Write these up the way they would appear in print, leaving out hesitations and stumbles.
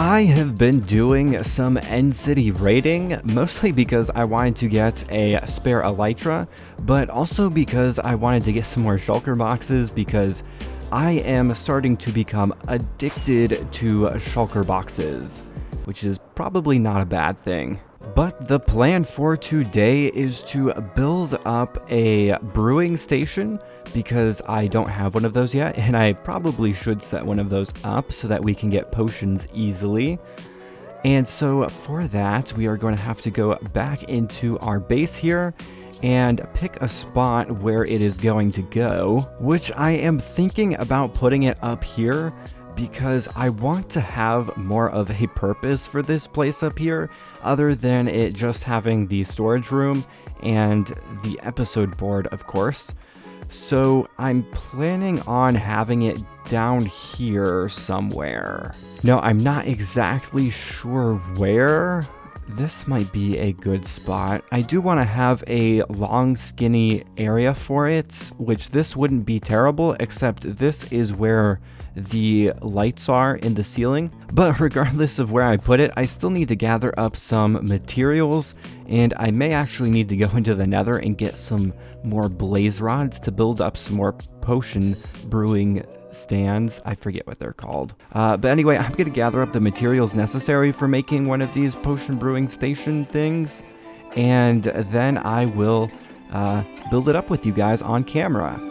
I have been doing some End City raiding, mostly because I wanted to get a spare elytra, but also because I wanted to get some more shulker boxes because I am starting to become addicted to shulker boxes, which is probably not a bad thing. But the plan for today is to build up a brewing station because I don't have one of those yet, and I probably should set one of those up so that we can get potions easily. And so for that, we are going to have to go back into our base here and pick a spot where it is going to go, which I am thinking about putting it up here because I want to have more of a purpose for this place up here other than it just having the storage room and the episode board, of course. So I'm planning on having it down here somewhere. No, I'm not exactly sure where. This might be a good spot. I do want to have a long, skinny area for it, which this wouldn't be terrible, except this is where the lights are in the ceiling. But regardless of where I put it, I still need to gather up some materials, and I may actually need to go into the Nether and get some more blaze rods to build up some more potion brewing stands. I forget what they're called. But anyway, I'm going to gather up the materials necessary for making one of these potion brewing station things, and then I will build it up with you guys on camera.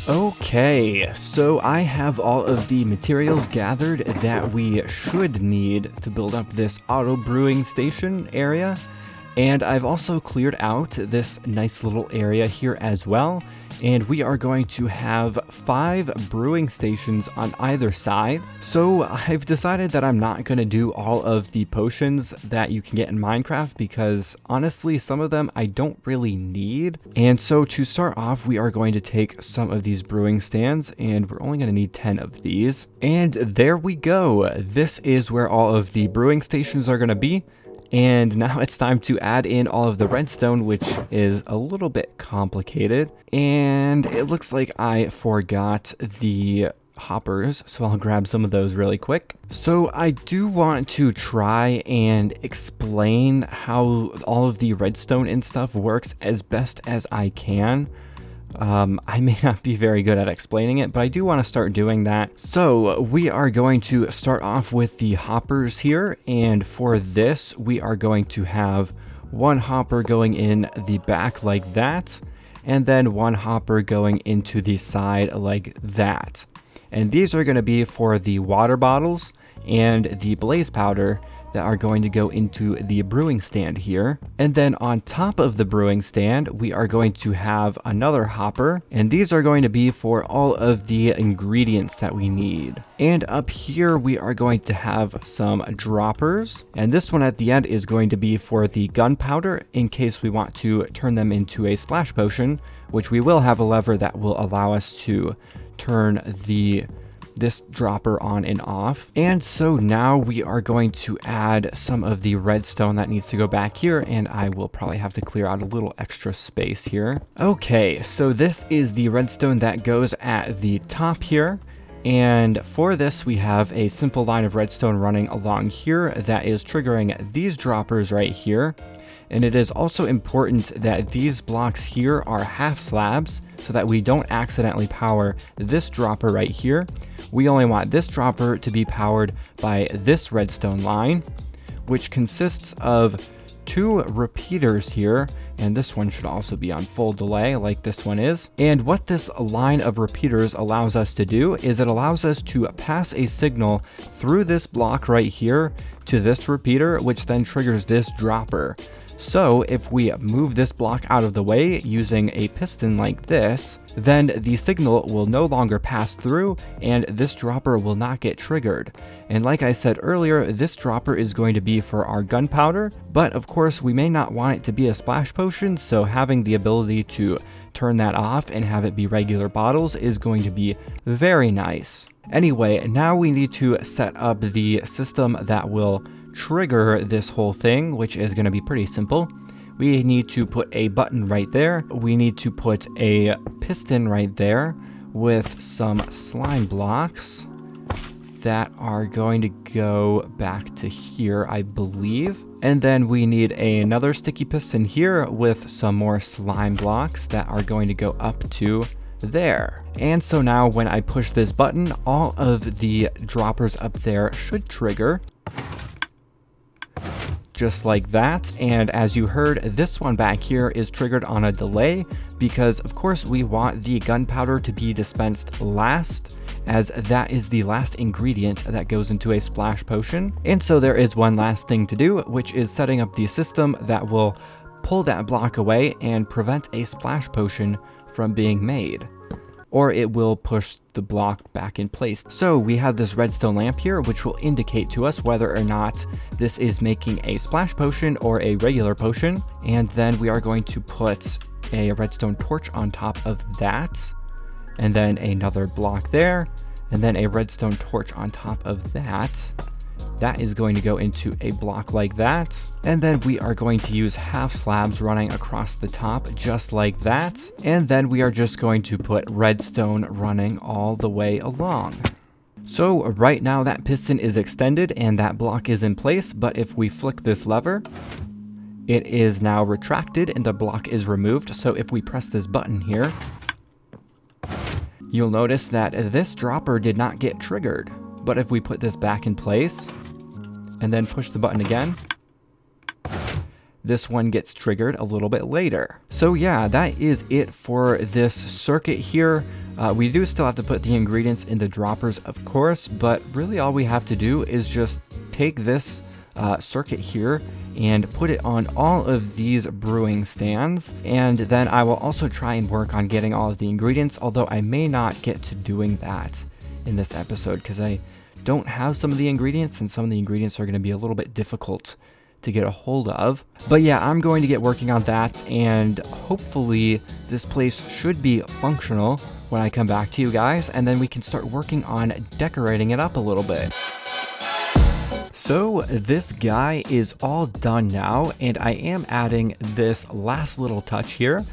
Okay, so I have all of the materials gathered that we should need to build up this auto brewing station area, and I've also cleared out this nice little area here as well, and we are going to have 5 brewing stations on either side. So I've decided that I'm not going to do all of the potions that you can get in Minecraft because honestly some of them I don't really need. And so to start off, we are going to take some of these brewing stands, and we're only going to need 10 of these. And there we go. This is where all of the brewing stations are going to be. And now it's time to add in all of the redstone, which is a little bit complicated. And it looks like I forgot the hoppers, so I'll grab some of those really quick. So I do want to try and explain how all of the redstone and stuff works as best as I can. I may not be very good at explaining it, but I do want to start doing that. So we are going to start off with the hoppers here, and for this we are going to have one hopper going in the back like that, and then one hopper going into the side like that. And these are going to be for the water bottles and the blaze powder that are going to go into the brewing stand here. And then on top of the brewing stand, we are going to have another hopper, and these are going to be for all of the ingredients that we need. And up here, we are going to have some droppers, and this one at the end is going to be for the gunpowder in case we want to turn them into a splash potion, which we will have a lever that will allow us to turn this dropper on and off. And so now we are going to add some of the redstone that needs to go back here, and I will probably have to clear out a little extra space here. Okay, so this is the redstone that goes at the top here. And for this, we have a simple line of redstone running along here that is triggering these droppers right here. And it is also important that these blocks here are half slabs so that we don't accidentally power this dropper right here. We only want this dropper to be powered by this redstone line, which consists of 2 repeaters here, and this one should also be on full delay like this one is. And what this line of repeaters allows us to do is it allows us to pass a signal through this block right here to this repeater, which then triggers this dropper. So if we move this block out of the way using a piston like this, then the signal will no longer pass through and this dropper will not get triggered. And like I said earlier, this dropper is going to be for our gunpowder, but of course we may not want it to be a splash potion, so having the ability to turn that off and have it be regular bottles is going to be very nice. Anyway, now we need to set up the system that will trigger this whole thing, which is going to be pretty simple. we need to put a button right there. We need to put a piston right there with some slime blocks that are going to go back to here, I believe. And then we need another sticky piston here with some more slime blocks that are going to go up to there. And so now when I push this button, all of the droppers up there should trigger. Just like that. And as you heard, this one back here is triggered on a delay because of course we want the gunpowder to be dispensed last, as that is the last ingredient that goes into a splash potion. And so there is one last thing to do, which is setting up the system that will pull that block away and prevent a splash potion from being made, or it will push the block back in place. So we have this redstone lamp here, which will indicate to us whether or not this is making a splash potion or a regular potion. And then we are going to put a redstone torch on top of that, and then another block there, and then a redstone torch on top of that. That is going to go into a block like that. And then we are going to use half slabs running across the top just like that. And then we are just going to put redstone running all the way along. So right now that piston is extended and that block is in place, but if we flick this lever, it is now retracted and the block is removed. So if we press this button here, you'll notice that this dropper did not get triggered. But if we put this back in place and then push the button again, this one gets triggered a little bit later. So yeah, that is it for this circuit here. We do still have to put the ingredients in the droppers, of course, but really all we have to do is just take this circuit here and put it on all of these brewing stands. And then I will also try and work on getting all of the ingredients, although I may not get to doing that in this episode because I don't have some of the ingredients, and some of the ingredients are going to be a little bit difficult to get a hold of. But yeah, I'm going to get working on that, and hopefully this place should be functional when I come back to you guys, and then we can start working on decorating it up a little bit. So this guy is all done now, and I am adding this last little touch here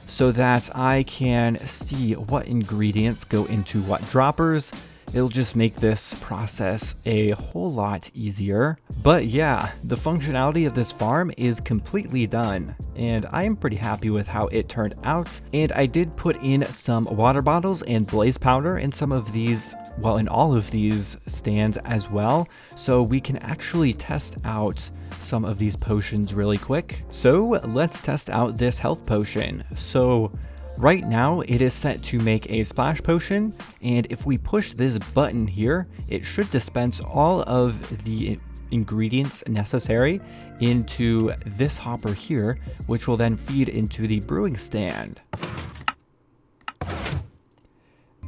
so that I can see what ingredients go into what droppers. It'll just make this process a whole lot easier. But yeah, the functionality of this farm is completely done, and I am pretty happy with how it turned out. And I did put in some water bottles and blaze powder in some of these, well, in all of these stands as well, so we can actually test out some of these potions really quick. So let's test out this health potion. So right now it is set to make a splash potion, and if we push this button here, it should dispense all of the ingredients necessary into this hopper here, which will then feed into the brewing stand.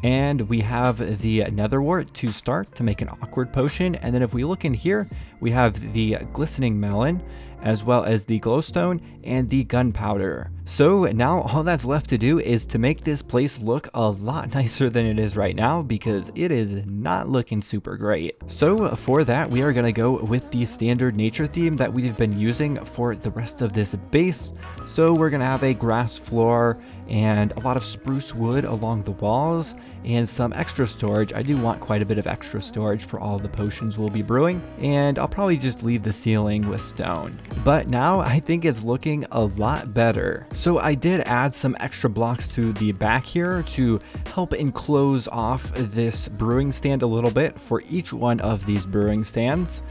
And we have the nether wart to start to make an awkward potion. And then if we look in here, we have the glistening melon, as well as the glowstone and the gunpowder. So now all that's left to do is to make this place look a lot nicer than it is right now, because it is not looking super great. So for that, we are going to go with the standard nature theme that we've been using for the rest of this base. So we're going to have a grass floor and a lot of spruce wood along the walls and some extra storage. I do want quite a bit of extra storage for all the potions we'll be brewing, and I'll probably just leave the ceiling with stone. But now I think it's looking a lot better. So I did add some extra blocks to the back here to help enclose off this brewing stand a little bit for each one of these brewing stands.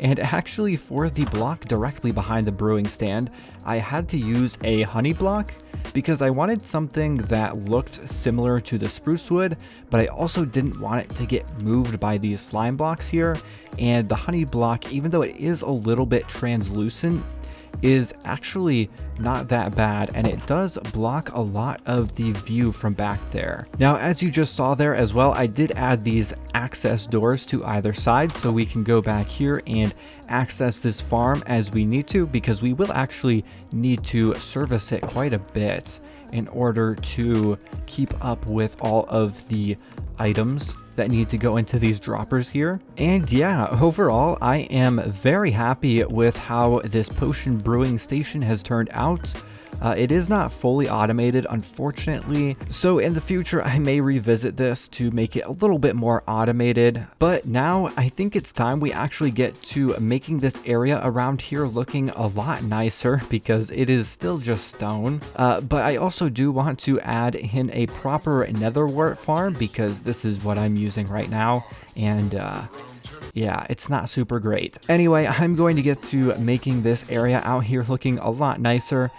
And actually for the block directly behind the brewing stand, I had to use a honey block because I wanted something that looked similar to the spruce wood, but I also didn't want it to get moved by these slime blocks here. And the honey block, even though it is a little bit translucent, is actually not that bad, and it does block a lot of the view from back there. Now, as you just saw there as well, I did add these access doors to either side so we can go back here and access this farm as we need to, because we will actually need to service it quite a bit in order to keep up with all of the items that need to go into these droppers here. And yeah, overall, I am very happy with how this potion brewing station has turned out. It is not fully automated, unfortunately, so in the future I may revisit this to make it a little bit more automated, but now I think it's time we actually get to making this area around here looking a lot nicer, because it is still just stone. But I also do want to add in a proper netherwort farm, because this is what I'm using right now, and yeah, it's not super great. Anyway, I'm going to get to making this area out here looking a lot nicer.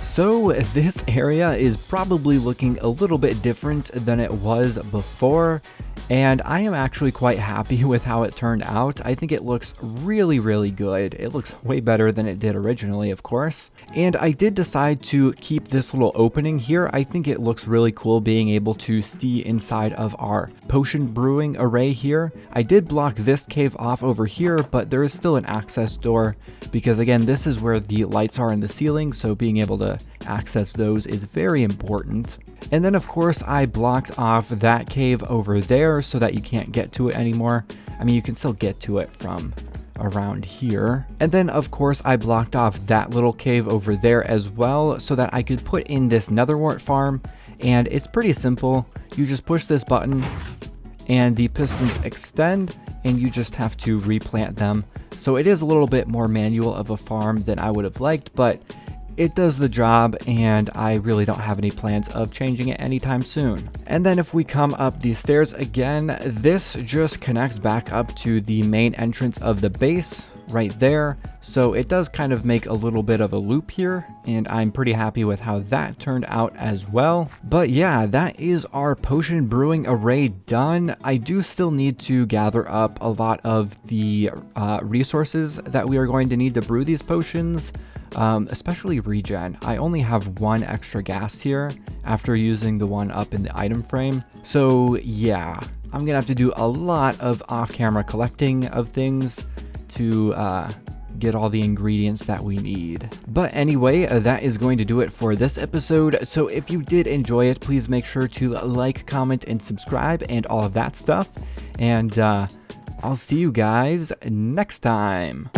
So this area is probably looking a little bit different than it was before, and I am actually quite happy with how it turned out. I think it looks really, really good. It looks way better than it did originally, of course. And I did decide to keep this little opening here. I think it looks really cool being able to see inside of our potion brewing array here. I did block this cave off over here, but there is still an access door, because again, this is where the lights are in the ceiling, so being able to access those is very important. And then of course I blocked off that cave over there so that you can't get to it anymore. I mean, you can still get to it from around here. And then of course I blocked off that little cave over there as well so that I could put in this netherwort farm. And it's pretty simple. You just push this button and the pistons extend, and you just have to replant them. So it is a little bit more manual of a farm than I would have liked, but it does the job, and I really don't have any plans of changing it anytime soon. And then if we come up these stairs again, this just connects back up to the main entrance of the base right there. So it does kind of make a little bit of a loop here, and I'm pretty happy with how that turned out as well. But yeah, that is our potion brewing array done. I do still need to gather up a lot of the resources that we are going to need to brew these potions. Especially regen. I only have one extra gas here after using the one up in the item frame. So yeah, I'm gonna have to do a lot of off-camera collecting of things to get all the ingredients that we need. But anyway, that is going to do it for this episode. So if you did enjoy it, please make sure to like, comment, and subscribe and all of that stuff. And I'll see you guys next time.